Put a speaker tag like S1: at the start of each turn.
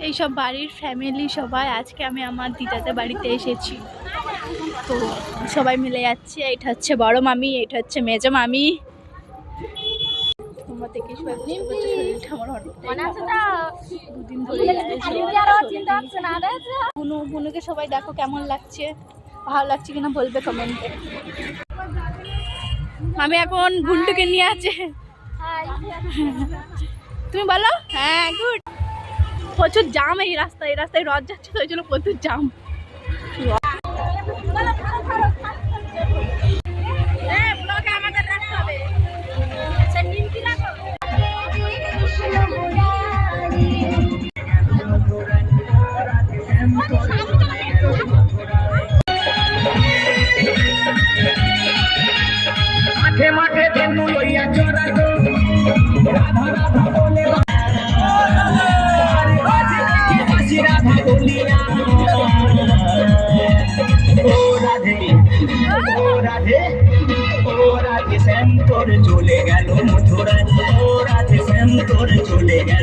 S1: এইসব বাড়ির ফ্যামিলি সবাই। আজকে আমি আমার দিদাদের বাড়িতে এসেছি, তো সবাই মিলে যাচ্ছে। এটা হচ্ছে বড় মামি, এটা হচ্ছে মেজো মামি। তোমরা দেখে সবাই বুঝতে পারছো শরীরটা আমার দুদিন ধরে। বুনুকে সবাই দেখো কেমন লাগছে, ভালো লাগছে কিনা বলবে কমেন্টে। মামি এখন ঘুন্টুকে নিয়ে আছে। তুমি বলো। হ্যাঁ গুড। প্রচুর জাম এই রাস্তায়, রথ যাচ্ছে তো ওই জন্য প্রচুর জাম।
S2: মাঠে মাঠে ধেনু লইয়া চড়াতো রাধা রাধা বলে রাধা বলিয়া ও রাধে ও রাধে ও রাধে শ্যাম তোর চলে গেল মথুরায় ও রাধে শ্যাম তোর চলে গেল